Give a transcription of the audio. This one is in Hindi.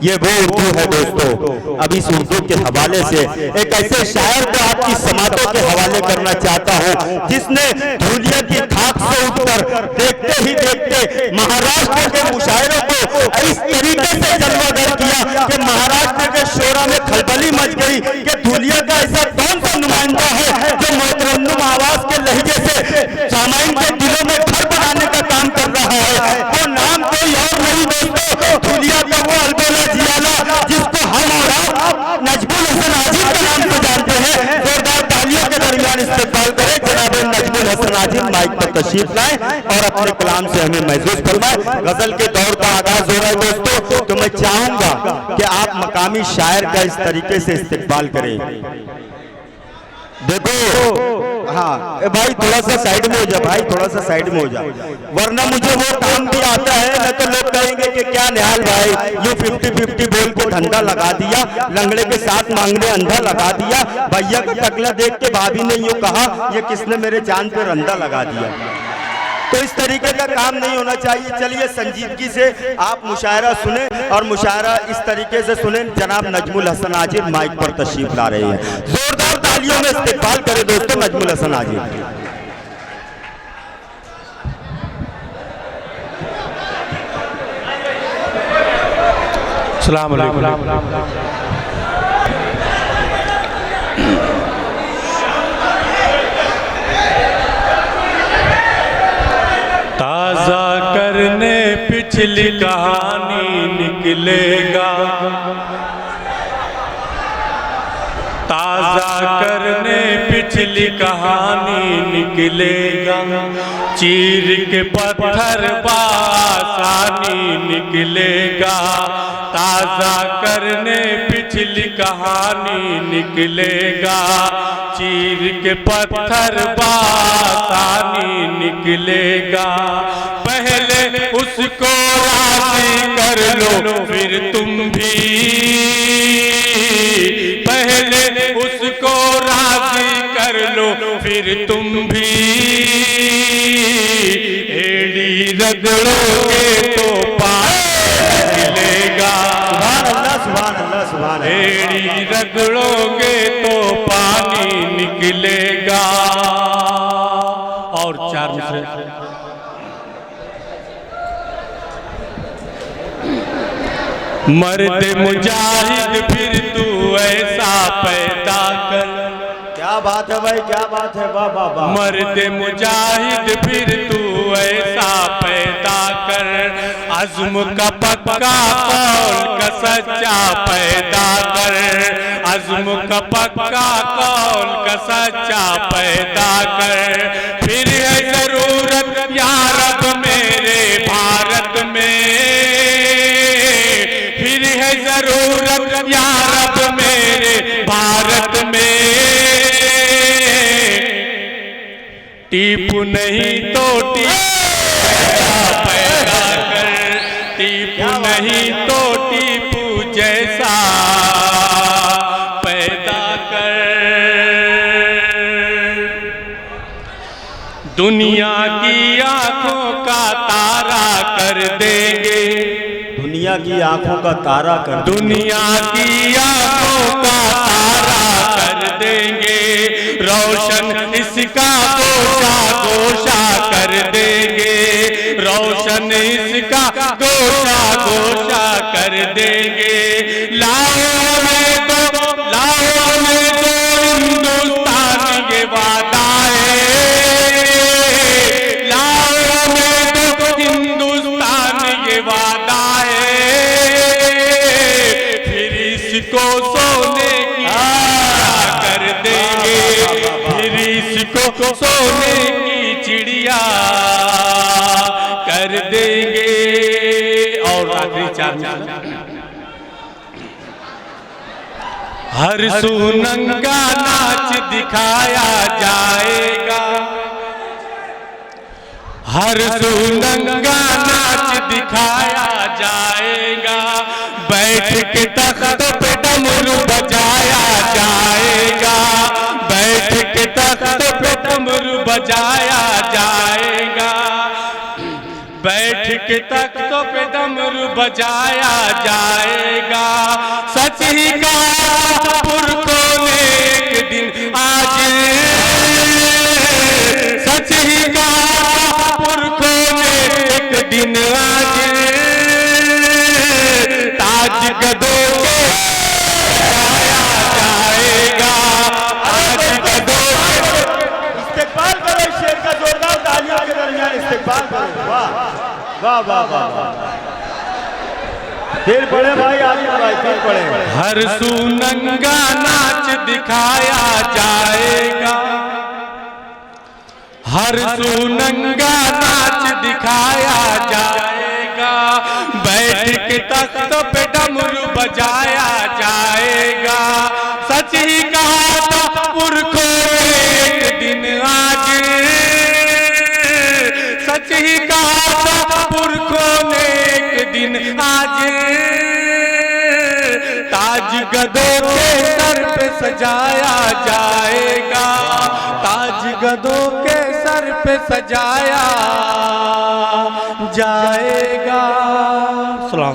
ये वो उर्दू है दोस्तों। अब इस उर्दू के हवाले से एक ऐसे शायर को आपकी समातों के हवाले करना चाहता हूँ जिसने धूलिया की खाक से उठकर देखते ही देखते महाराष्ट्र के मुशायरों को इस तरीके से जलवागर किया कि महाराष्ट्र के शोरा में खलबली मच गई कि धूलिया का ऐसा कौन सा नुमाइंदा है जो मोतरन्नुम आवाज के लहजे से सामाइन के दिलों में घर बनाने का काम कर रहा है। वो नाम कोई और नहीं दोस्तों, धूलिया का वो अलबेला जियाला जिसको हम और आप नजमुल हसन आजिम के नाम से जानते हैं। जोरदार तालियों के दरमियान इस्तेमाल करें जनाब नजमुल हसन आजिम माइक पर तशरीफ लाएं और अपने कलाम से हमें महसूस फरमाएं। गजल के दौर का आगाज हो रहा है दोस्तों, तो मैं चाहूंगा कि आप मकामी शायर का इस तरीके से इस्तेमाल करें। देखो हाँ भाई थोड़ा सा साइड में हो जा, भाई थोड़ा सा साइड में हो जा, वरना मुझे वो काम भी आता है न तो लोग कहेंगे कि क्या निहाल भाई यू 50-50 बोल के धंधा लगा दिया, लंगड़े के साथ मांगने अंधा लगा दिया। भैया का टकला देख के भाभी ने यूं कहा ये किसने मेरे चांद पे रंधा लगा दिया। तो इस तरीके का काम नहीं होना चाहिए। चलिए संजीदगी से आप मुशायरा सुने और मुशायरा इस तरीके से सुने। जनाब नजमुल हसन आजिम माइक पर तशरीफ ला रहे हैं, जोरदार तालियों में इस्तेमाल करें दोस्तों नजमुल हसन आजिम। अस्सलाम वालेकुम। ताज़ा करने पिछली कहानी निकलेगा, ताज़ा करने पिछली कहानी निकलेगा, चीर के पत्थर बासानी निकलेगा। ताज़ा करने पिछली कहानी निकलेगा, चीर के पत्थर बासानी निकलेगा। पहले उसको राज़ी कर लो फिर तुम भी, पहले उसको राज़ी कर लो फिर तुम भी। एड़ी रगड़ोगे तो पानी निकलेगा, सुभान अल्लाह सुभान अल्लाह। एड़ी रगड़ोगे तो पानी निकलेगा। और चार मिसरे। मर्द मुजाहिद फिर तू ऐसा पैदा कर, क्या बात है भाई, क्या बात है, वाह वाह वाह। मर्द मुजाहिद फिर तू ऐसा पैदा कर, अज़्म का पक्का कौल का सच्चा पैदा कर, अज़्म का पक्का कौल का सच्चा पैदा कर। फिर है जरूरत या रब मेरे भारत में, फिर है जरूरत या रब मेरे भारत में। टीपू नहीं तो टीपू पैदा कर, टीपू नहीं तो टीपू जैसा पैदा कर। दुनिया की आंखों का तारा कर देंगे, दुनिया की आंखों का तारा कर, दुनिया की आंखों का तारा कर देंगे। रोशन इसका गोशा गोशा कर देंगे, रोशन इसका गोशा गोशा कर देंगे। लाओ में तो हिंदुस्तान ये वादा है, लाओ में तो हिंदुस्तान ये वादा है। फिर इसको सोने की कर देंगे, फिर इसको सोने की चिड़िया कर देंगे। और आखिरी चार। हर सू नंगा नाच दिखाया जाएगा, हर सू नंगा नाच दिखाया जाएगा। बैठ के तख्त पे डमरू बजाया जाएगा, बैठ के तख्त पे डमरू बजाया जाएगा, बैठ के तख्तों पे डमरू बजाया जाएगा। सच ही कहा पुरखों ने एक दिन आज, सच ही कहा पुरखों ने एक दिन आज, ताज गदों के सजाया जाएगा, ताज गदों के। इस्तेकबाल करो इस शेर का जोरदार तालियों के दरमियान इस्तेकबाल करो। वाह वाह वाह वाह। फिर पढ़े भाई, आगे भाई फिर पढ़े। हर सू नंगा नाच दिखाया जाएगा, हर सू नंगा नाच दिखाया जाएगा, बैठ के तख्त पे डमरू बजाया जाएगा, सच ही कहा था पुरखों ने एक दिन आज, सच ही कहा था पुरखों ने एक दिन आज, ताज गदों के सर पे सजाया जाएगा, ताज गदों के सर पे सजाया जाएगा। सलाम।